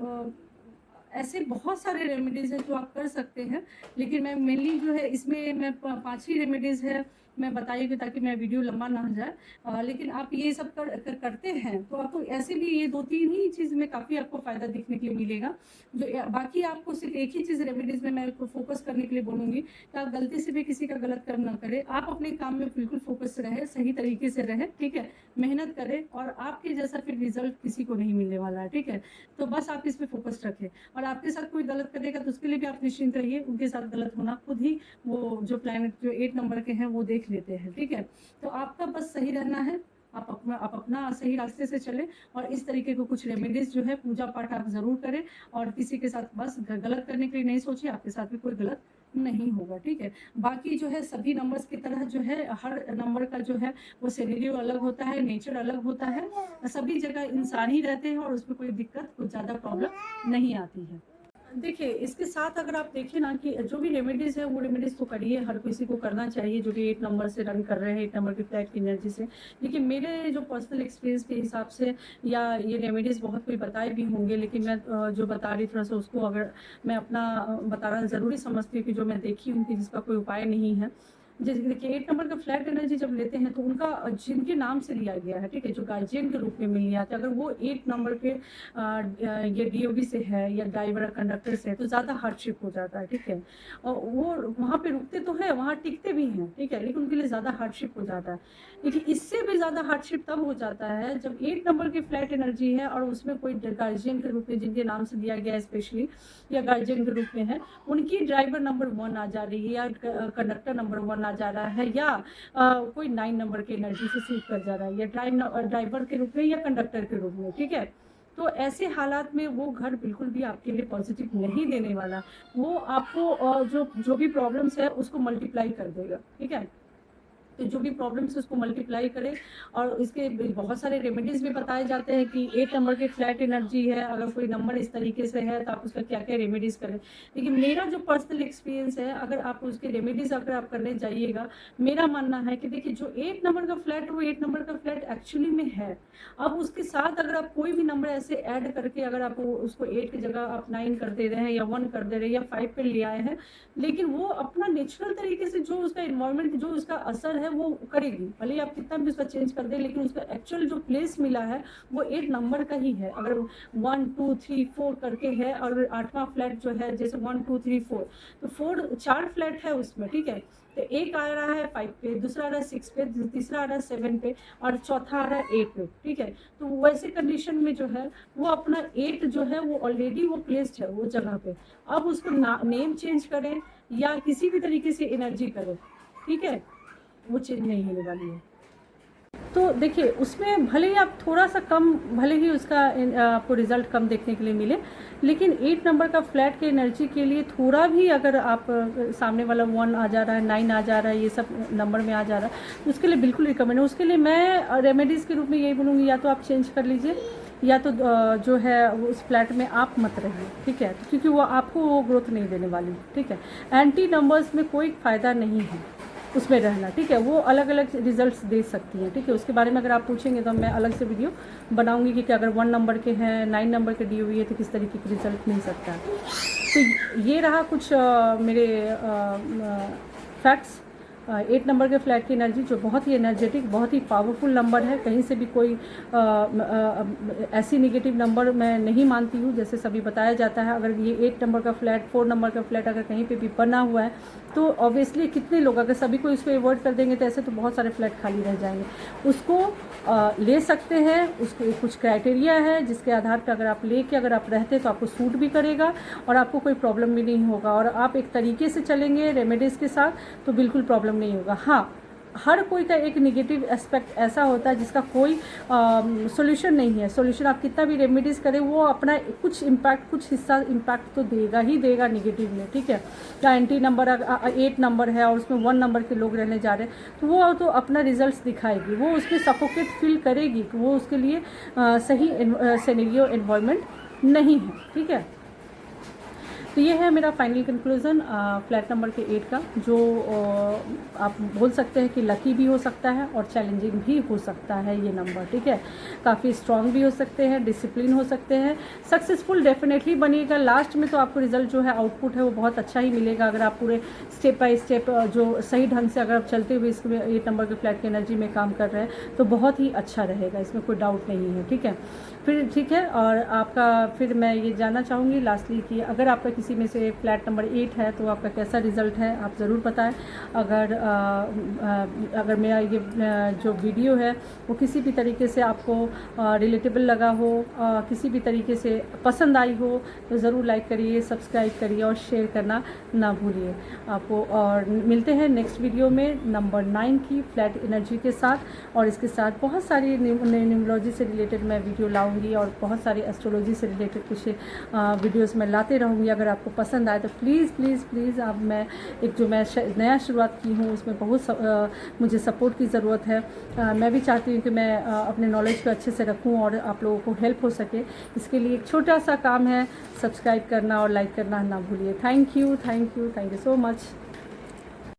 ऐसे बहुत सारे रेमेडीज़ हैं जो आप कर सकते हैं, लेकिन मैं मेनली जो है इसमें मैं 5 ही रेमेडीज़ है मैं बताइएगा ताकि मैं वीडियो लंबा ना हो जाए। लेकिन आप ये सब करते हैं तो आपको ऐसे भी ये 2-3 ही चीज़ में काफ़ी आपको फ़ायदा दिखने के लिए मिलेगा। जो बाकी आपको सिर्फ एक ही चीज़ रेमेडीज़ में मैं फोकस करने के लिए बोलूँगी कि आप गलती से भी किसी का गलत काम ना करें, आप अपने काम में बिल्कुल फोकस रहे, सही तरीके से रहे, ठीक है। मेहनत करें और आपके जैसा फिर रिजल्ट किसी को नहीं मिलने वाला है, ठीक है। तो बस आप इस पर फोकस रखें और आपके साथ कोई गलत करेगा तो उसके लिए भी आप निश्चिंत रहिए, उनके साथ गलत होना खुद ही वो जो प्लैनेट जो 8 नंबर के हैं वो देख लेते हैं, ठीक है। तो आपका बस सही रहना है, आप अपना सही रास्ते से चलें और इस तरीके को कुछ रेमेडीज जो है पूजा पाठ आप ज़रूर करें और किसी के साथ बस गलत करने के लिए नहीं सोचिए, आपके साथ भी कोई गलत नहीं होगा, ठीक है। बाकी जो है सभी नंबर्स की तरह जो है हर नंबर का जो है वो सिनेरियो अलग होता है, नेचर अलग होता है। सभी जगह इंसान ही रहते हैं और उसमें कोई दिक्कत, कुछ ज़्यादा प्रॉब्लम नहीं आती है। देखिए, इसके साथ अगर आप देखें ना कि जो भी रेमेडीज़ है वो रेमेडीज़ तो करिए, हर किसी को करना चाहिए जो भी 8 नंबर से रन कर रहे हैं, 8 नंबर की फ्लैट की एनर्जी से। लेकिन मेरे जो पर्सनल एक्सपीरियंस के हिसाब से, या ये रेमेडीज़ बहुत कोई बताए भी होंगे, लेकिन मैं जो बता रही थोड़ा-सा उसको अगर मैं अपना बताना ज़रूरी समझती हूँ कि जो मैं देखी हूँ कि जिसका कोई उपाय नहीं है। जैसे कि देखिए 8 नंबर का फ्लैट एनर्जी जब लेते हैं तो उनका जिनके नाम से लिया गया है, ठीक है, जो गार्जियन के रूप में मिल जाता है, अगर वो 8 नंबर के ये डीओबी से है या ड्राइवर कंडक्टर से है तो ज़्यादा हार्डशिप हो जाता है, ठीक है। और वो वहाँ पे रुकते तो हैं, वहाँ टिकते भी हैं, ठीक है, लेकिन उनके लिए ज़्यादा हार्डशिप हो जाता है। लेकिन इससे भी ज़्यादा हार्डशिप तब हो जाता है जब 8 नंबर की फ्लैट एनर्जी है और उसमें कोई गार्जियन के रूप में जिनके नाम से दिया गया है स्पेशली, या गार्जियन के रूप में है, उनकी ड्राइवर नंबर 1 आ जा रही है या कंडक्टर नंबर 1 आ जा रहा है, या कोई 9 नंबर की एनर्जी से सूट कर जा रहा है, या ड्राइवर के रूप में या कंडक्टर के रूप में, ठीक है। तो ऐसे हालात में वो घर बिल्कुल भी आपके लिए पॉजिटिव नहीं देने वाला। वो आपको जो भी प्रॉब्लम्स है उसको मल्टीप्लाई कर देगा, ठीक है। तो जो भी प्रॉब्लम्स उसको मल्टीप्लाई करे, और इसके बहुत सारे रेमेडीज़ भी बताए जाते हैं कि 8 नंबर की फ्लैट एनर्जी है, अगर कोई नंबर इस तरीके से है तो आप उसका क्या-क्या रेमेडीज़ करें। लेकिन मेरा जो पर्सनल एक्सपीरियंस है, अगर आप उसके रेमेडीज़ अगर आप करने जाइएगा, मेरा मानना है कि देखिए जो 8 नंबर का फ्लैट, वो 8 नंबर का फ्लैट एक्चुअली में है। अब उसके साथ अगर आप कोई भी नंबर ऐसे ऐड करके अगर आप उसको 8 की जगह आप 9 कर दे रहे हैं या 1 कर दे रहे हैं या 5 पे ले आए हैं, लेकिन वो अपना नेचुरल तरीके से जो उसका एनवायरनमेंट, जो उसका असर है वो करेगी। भले ही आप कितना भी उसका चेंज कर दें, लेकिन उसका एक्चुअल जो प्लेस मिला है वो 8 नंबर का ही है। अगर 1 2 3 4 करके है और 8वां फ्लैट जो है जैसे 1 2 3 4, तो 4 फ्लैट है उसमें, ठीक है। तो एक आ रहा है 5 पे, दूसरा आ रहा है 6 पे, तीसरा आ रहा है 7 पे और चौथा आ रहा है 8 पे, ठीक है। तो वैसे कंडीशन में जो है वो अपना 8 जो है वो ऑलरेडी वो प्लेस्ड है वो जगह पे। अब उसको नेम चेंज करें या किसी भी तरीके से एनर्जी करें, ठीक है, वो चेंज नहीं होने वाली है। तो देखिए उसमें भले ही आप थोड़ा सा कम, भले ही उसका आपको रिजल्ट कम देखने के लिए मिले, लेकिन 8 नंबर का फ्लैट के एनर्जी के लिए थोड़ा भी अगर आप सामने वाला 1 आ जा रहा है, 9 आ जा रहा है, ये सब नंबर में आ जा रहा है, तो उसके लिए बिल्कुल रिकमेंड है। उसके लिए मैं रेमेडीज़ के रूप में यही बोलूँगी, या तो आप चेंज कर लीजिए, या तो जो है उस फ्लैट में आप मत रहिए, ठीक है, क्योंकि वो आपको वो ग्रोथ नहीं देने वाली, ठीक है। एंटी नंबर्स में कोई फ़ायदा नहीं है उसमें रहना, ठीक है। वो अलग अलग रिजल्ट्स दे सकती हैं, ठीक है। उसके बारे में अगर आप पूछेंगे तो मैं अलग से वीडियो बनाऊंगी कि अगर 1 नंबर के हैं, 9 नंबर के डीओवी है तो किस तरीके के रिजल्ट मिल सकता है। तो ये रहा कुछ मेरे फैक्ट्स 8 नंबर के फ्लैट की एनर्जी, जो बहुत ही एनर्जेटिक, बहुत ही पावरफुल नंबर है। कहीं से भी कोई ऐसी नेगेटिव नंबर मैं नहीं मानती हूँ जैसे सभी बताया जाता है। अगर ये 8 नंबर का फ्लैट, 4 नंबर का फ्लैट अगर कहीं पे भी बना हुआ है तो ऑब्वियसली कितने लोग, अगर सभी को इसको अवॉइड कर देंगे तो ऐसे तो बहुत सारे फ्लैट खाली रह जाएंगे। उसको ले सकते हैं, उसको कुछ क्राइटेरिया है जिसके आधार पर अगर आप लेके अगर आप रहते तो आपको सूट भी करेगा और आपको कोई प्रॉब्लम भी नहीं होगा, और आप एक तरीके से चलेंगे रेमेडीज़ के साथ तो बिल्कुल प्रॉब्लम नहीं होगा। हाँ, हर कोई का एक नेगेटिव एस्पेक्ट ऐसा होता है जिसका कोई सॉल्यूशन नहीं है। सॉल्यूशन आप कितना भी रेमेडीज़ करें, वो अपना कुछ इम्पैक्ट, कुछ हिस्सा इम्पैक्ट तो देगा ही देगा नेगेटिव में, ठीक है। या एंटी नंबर 8 नंबर है और उसमें 1 नंबर के लोग रहने जा रहे हैं तो वो तो अपना रिजल्ट्स दिखाएगी, वो उसमें सफोकेट फील करेगी कि वो उसके लिए सही सिनेरियो एनवायरनमेंट नहीं है, ठीक है। तो ये है मेरा फाइनल कंक्लूज़न फ्लैट नंबर के 8 का, जो आप बोल सकते हैं कि लकी भी हो सकता है और चैलेंजिंग भी हो सकता है ये नंबर, ठीक है। काफ़ी स्ट्रॉन्ग भी हो सकते हैं, डिसिप्लिन हो सकते हैं, सक्सेसफुल डेफिनेटली बनिएगा। लास्ट में तो आपको रिजल्ट जो है, आउटपुट है, वो बहुत अच्छा ही मिलेगा अगर आप पूरे स्टेप बाय स्टेप जो सही ढंग से अगर आप चलते हुए इसमें 8 नंबर के फ्लैट की एनर्जी में काम कर रहे हैं तो बहुत ही अच्छा रहेगा, इसमें कोई डाउट नहीं है, ठीक है। फिर ठीक है, और आपका फिर मैं ये जानना चाहूँगी लास्टली कि अगर आपका किसी में से फ्लैट नंबर 8 है तो आपका कैसा रिज़ल्ट है, आप ज़रूर बताएं। अगर मेरा ये जो वीडियो है वो किसी भी तरीके से आपको रिलेटेबल लगा हो, किसी भी तरीके से पसंद आई हो तो ज़रूर लाइक करिए, सब्सक्राइब करिए और शेयर करना ना भूलिए आपको। और मिलते हैं नेक्स्ट वीडियो में नंबर 9 की फ्लैट एनर्जी के साथ, और इसके साथ बहुत सारी न्यूमरोलॉजी से रिलेटेड मैं वीडियो लाऊंगी और बहुत सारी एस्ट्रोलॉजी से रिलेटेड कुछ वीडियोस मैं लाते रहूँगी। अगर आपको पसंद आए तो प्लीज़ प्लीज़ प्लीज़ आप मैं नया शुरुआत की हूँ उसमें बहुत मुझे सपोर्ट की ज़रूरत है। मैं भी चाहती हूँ कि मैं अपने नॉलेज को अच्छे से रखूँ और आप लोगों को हेल्प हो सके। इसके लिए एक छोटा सा काम है, सब्सक्राइब करना और लाइक करना ना भूलिए। Thank you so much.